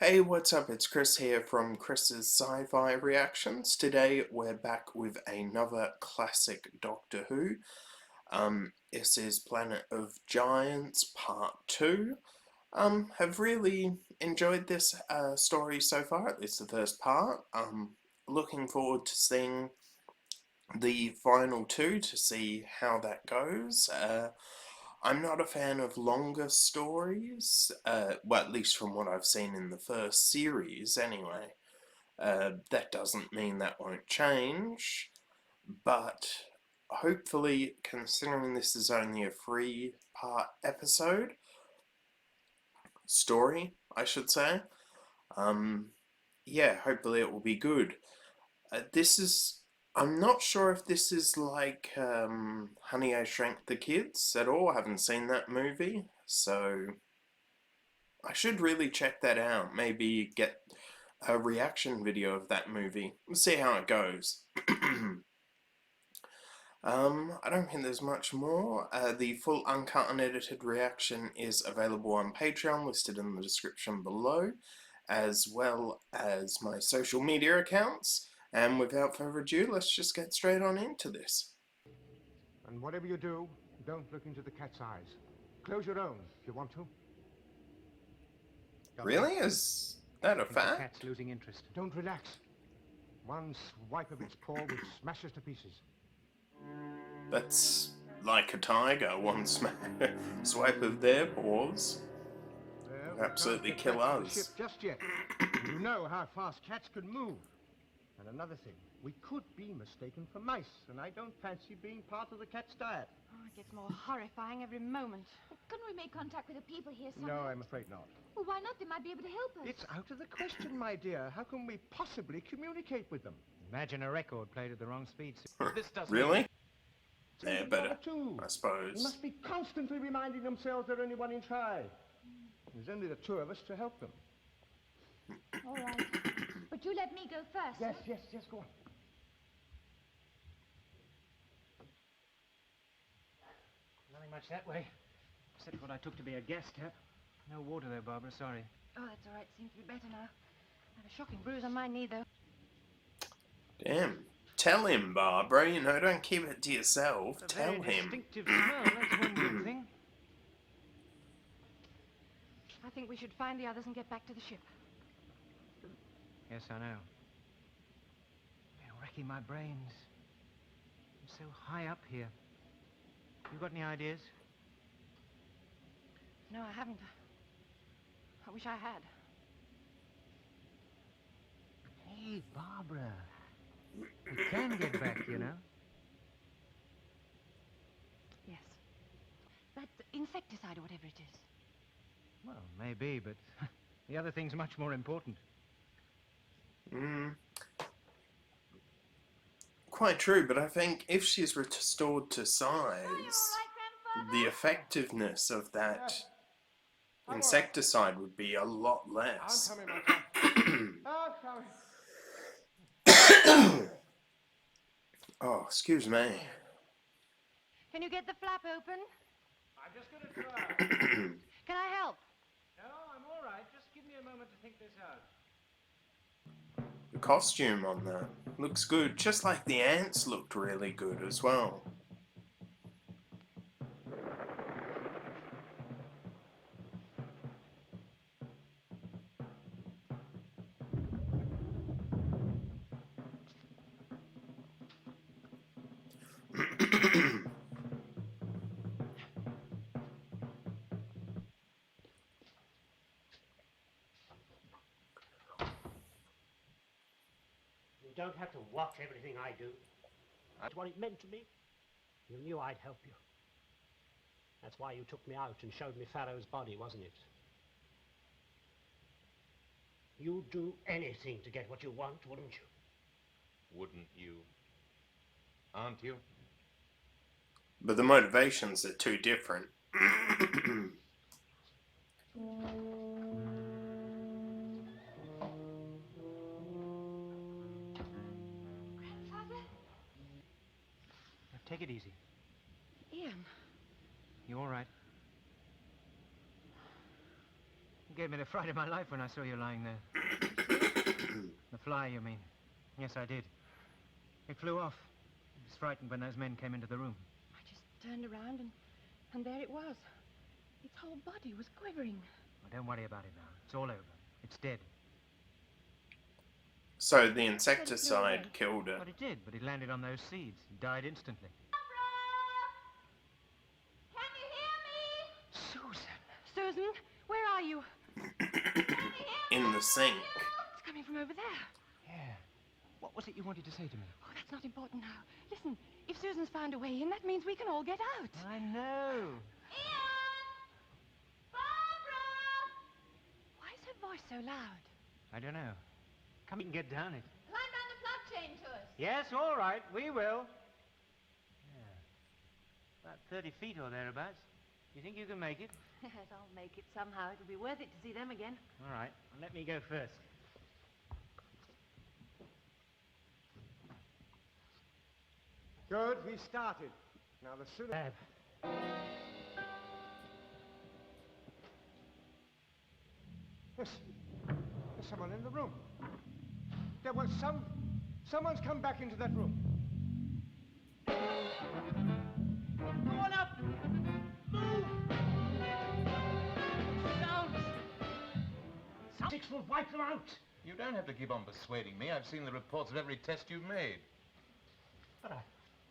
Hey, what's up? It's Chris here from Chris's Sci-Fi Reactions. Today we're back with another classic Doctor Who. This is Planet of Giants Part 2. Have really enjoyed this story so far, at least the first part. Looking forward to seeing the final two to see how that goes. I'm not a fan of longer stories, well, at least from what I've seen in the first series anyway. That doesn't mean that won't change, but hopefully, considering this is only a 3-part episode, story, I should say, yeah, hopefully it will be good. I'm not sure if this is like Honey, I Shrank the Kids at all. I haven't seen that movie, so I should really check that out. Maybe get a reaction video of that movie. See how it goes. I don't think there's much more. The full uncut unedited reaction is available on Patreon, listed in the description below, as well as my social media accounts. And without further ado, let's just get straight on into this. And whatever you do, don't look into the cat's eyes. Close your own if you want to. Really? Is that a The fact? cat's losing interest. Don't relax. One swipe of its paw will smash us to pieces. That's like a tiger. One swipe of their paws. Well, Will absolutely kill we can't get back to the us. ship just yet. You know how fast cats can move. And another thing, we could be mistaken for mice, and I don't fancy being part of the cat's diet. Oh, it gets more horrifying every moment. Couldn't we make contact with the people here somehow? No, I'm afraid not. Well, why not? They might be able to help us. It's out of the question, my dear. How can we possibly communicate with them? Imagine a record played at the wrong speed. This doesn't. Really? Things Yeah, have better, gone too. I They suppose. must be constantly reminding themselves they're only one in try. There's only the two of us to help them. All right. But you let me go first. Yes, go on. Nothing much that way, except what I took to be a gas tap. No water there, Barbara. Sorry. Oh, that's all right. Seems to be better now. I have a shocking bruise on my knee, though. Damn. Tell him, Barbara. You know, don't keep it to yourself. It's a Tell very him. distinctive smell. That's one good thing. I think we should find the others and get back to the ship. Yes, I know. They're wrecking my brains. I'm so high up here. You got any ideas? No, I haven't. I wish I had. Hey, Barbara. We can get back, you know. Yes. That insecticide or whatever it is. Well, maybe, but the other thing's much more important. Quite true, but I think if she's restored to size, the effectiveness of that insecticide would be a lot I'm less. coming, my son. I'm coming. Oh, excuse me. Can you get the flap open? I'm just going to try. Can I help? No, I'm all right. Just give me a moment to think this out. The costume on that looks good, just like the ants looked really good as well. You don't have to watch everything I do. That's what it meant to me. You knew I'd help you. That's why you took me out and showed me Pharaoh's body, wasn't it? You'd do anything to get what you want, wouldn't you? Wouldn't you? Aren't you? But the motivations are too different. Grandfather? Now, take it easy. Ian. You all right? gave me the fright of my life when I saw you lying there. The fly, you mean? Yes, I did. It flew off. I was frightened when those men came into the room. I just turned around and there it was. Its whole body was quivering. Well, don't worry about it now. It's all over. It's dead. So the insecticide killed her. But it did, but it landed on those seeds. It died instantly. Can you hear me? Susan! Susan, where are you? In the sink. It's coming from over there. Yeah. What was it you wanted to say to me? Oh, that's not important now. Listen, if Susan's found a way in, that means we can all get out. I know. Why is her voice so loud? I don't know. Come, we can get down it. Climb down the plug chain to us. Yes, all right, we will. Yeah. About 30 feet or thereabouts. You think you can make it? Yes, I'll make it somehow. It'll be worth it to see them again. All right, well, let me go first. Good, we started. Now the sooner... Listen, there's someone in the room. There was someone's come back into that room. Go on up! Move! Sounds! Six will wipe them out. You don't have to keep on persuading me. I've seen the reports of every test you've made. But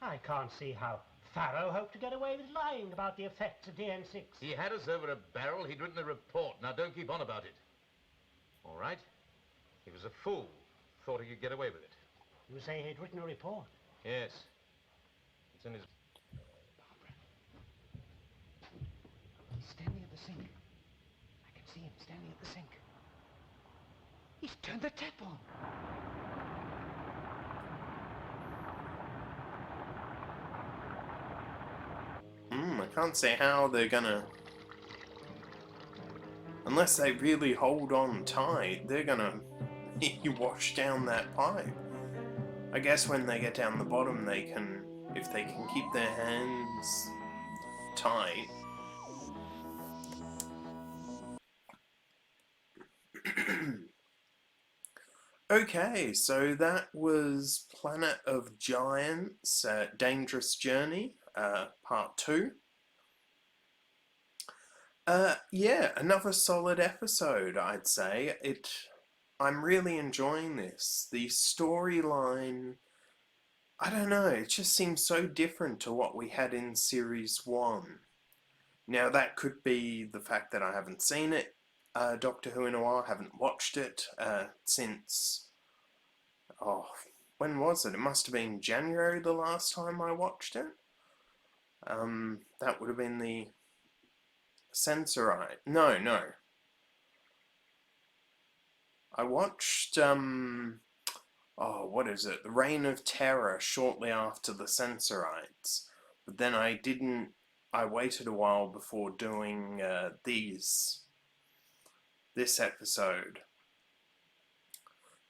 I can't see how Farrow hoped to get away with lying about the effects of DN6. He had us over a barrel. He'd written a report. Now, don't keep on about it. All right? He was a fool. Thought he could get away with it. You say he'd written a report? Yes. It's in his... Barbara. He's standing at the sink. I can see him standing at the sink. He's turned the tap on. I can't see how they're gonna... Unless they really hold on tight, they're gonna wash down that pipe. I guess when they get down the bottom, they can... If they can keep their hands tight... Okay, so that was Planet of Giants, Dangerous Journey, Part 2. Yeah, another solid episode, I'd say. I'm really enjoying this. The storyline, I don't know, it just seems so different to what we had in Series 1. Now, that could be the fact that I haven't seen it. Doctor Who in a while, haven't watched it since, when was it? It must have been January the last time I watched it. That would have been the Censorite. No. I watched, what is it? The Reign of Terror shortly after the Censorites. But then I waited a while before doing this episode.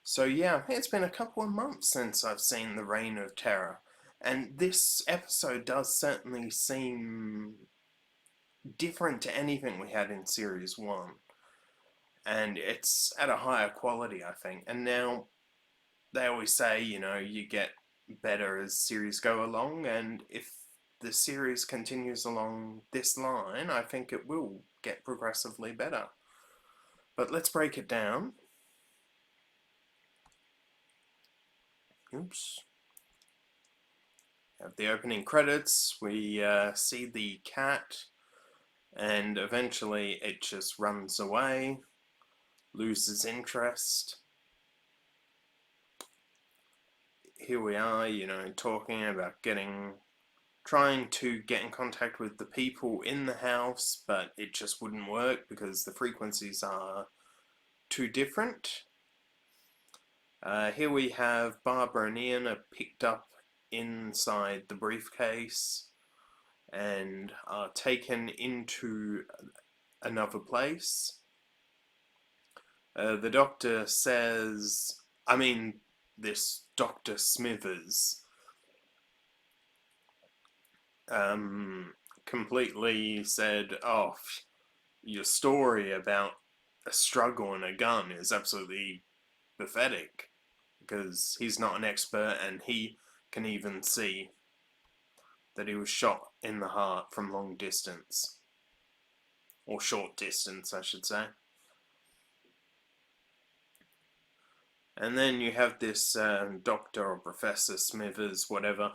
So yeah, it's been a couple of months since I've seen The Reign of Terror. And this episode does certainly seem different to anything we had in Series 1. And it's at a higher quality, I think. And now, they always say, you get better as series go along, and if the series continues along this line, I think it will get progressively better. But let's break it down. Oops. Have the opening credits, we see the cat, and eventually it just runs away, loses interest. Here we are, talking about trying to get in contact with the people in the house, but it just wouldn't work because the frequencies are too different. Here we have Barbara and Ian are picked up inside the briefcase and are taken into another place. The doctor says, this Dr. Smithers completely said, your story about a struggle and a gun is absolutely pathetic, because he's not an expert and he can even see that he was shot in the heart from long distance, or short distance I should say. And then you have this Dr. or Professor Smithers, whatever,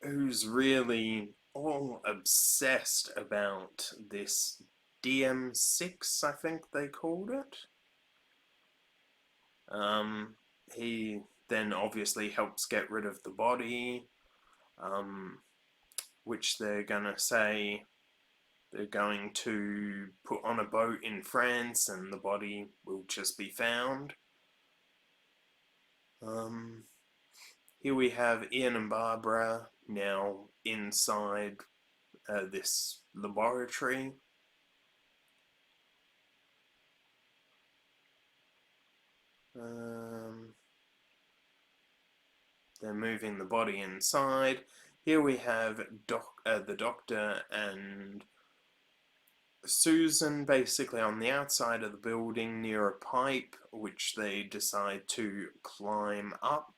who's really all obsessed about this DM6, I think they called it. He then obviously helps get rid of the body, which they're gonna say they're going to put on a boat in France and the body will just be found. Here we have Ian and Barbara now inside this laboratory. They're moving the body inside. Here we have the Doctor and Susan basically on the outside of the building near a pipe, which they decide to climb up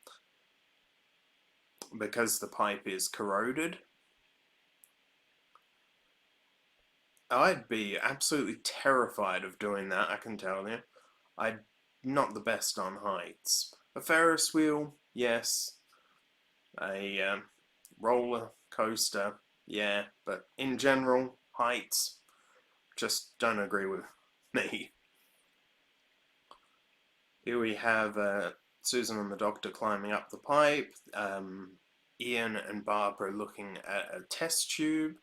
because the pipe is corroded. I'd be absolutely terrified of doing that, I can tell you. I'm not the best on heights. A Ferris wheel, yes. A roller coaster, yeah. But in general, heights just don't agree with me. Here we have Susan and the Doctor climbing up the pipe. Ian and Barbara looking at a test tube.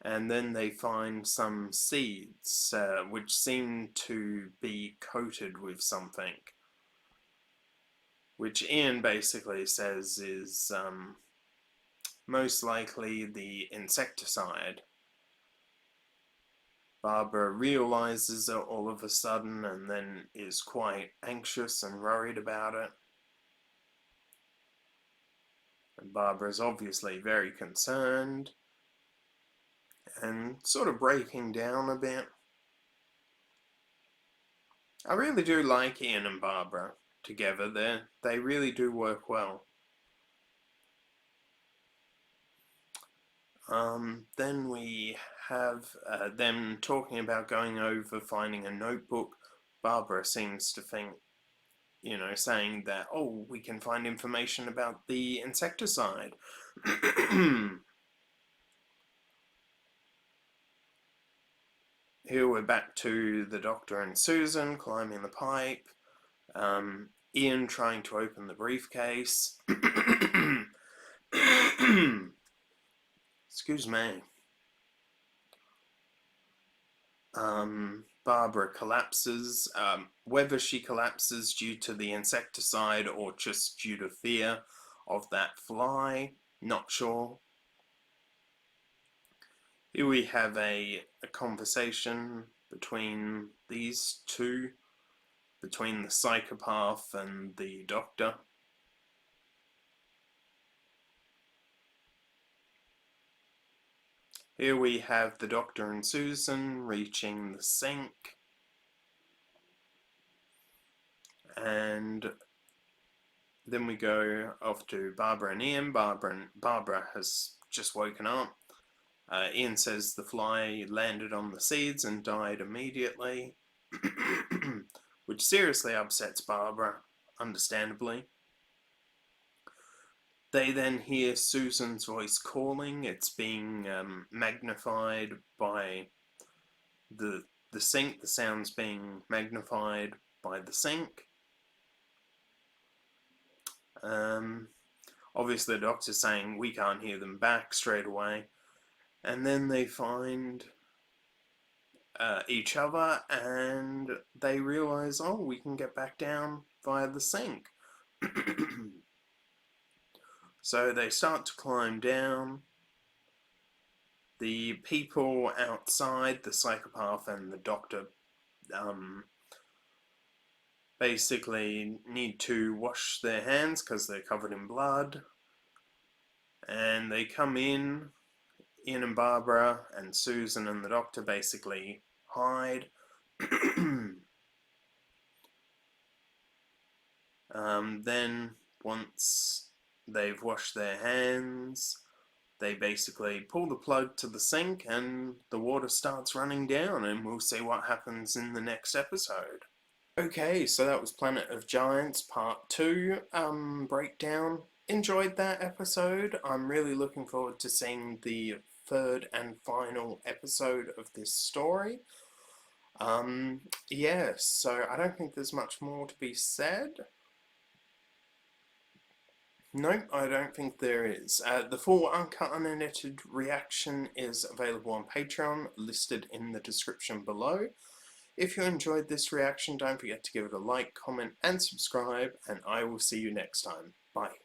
And then they find some seeds, which seem to be coated with something, which Ian basically says is most likely the insecticide. Barbara realizes it all of a sudden and then is quite anxious and worried about it. And Barbara's obviously very concerned and sort of breaking down a bit. I really do like Ian and Barbara together. They really do work well. Then we have them talking about going over, finding a notebook. Barbara seems to think, you know, saying that, oh, we can find information about the insecticide. Here we're back to the Doctor and Susan climbing the pipe. Ian trying to open the briefcase. Excuse me. Barbara collapses. Whether she collapses due to the insecticide or just due to fear of that fly, not sure. Here we have a conversation between these two, between the psychopath and the Doctor. Here we have the Doctor and Susan reaching the sink, and then we go off to Barbara and Ian. Barbara has just woken up. Ian says the fly landed on the seeds and died immediately, which seriously upsets Barbara, understandably. They then hear Susan's voice calling. It's being magnified by the sink. The sound's being magnified by the sink. Obviously the Doctor's saying we can't hear them back straight away. And then they find each other and they realize, oh, we can get back down via the sink. So they start to climb down. The people outside, the psychopath and the Doctor, basically need to wash their hands because they're covered in blood. And they come in. Ian and Barbara and Susan and the Doctor basically hide. Then, once they've washed their hands, they basically pull the plug to the sink and the water starts running down, and we'll see what happens in the next episode. Okay, so that was Planet of Giants Part 2 breakdown. Enjoyed that episode. I'm really looking forward to seeing the third and final episode of this story. Yeah, so I don't think there's much more to be said. Nope, I don't think there is. The full uncut unedited reaction is available on Patreon, listed in the description below. If you enjoyed this reaction, don't forget to give it a like, comment and subscribe, and I will see you next time. Bye.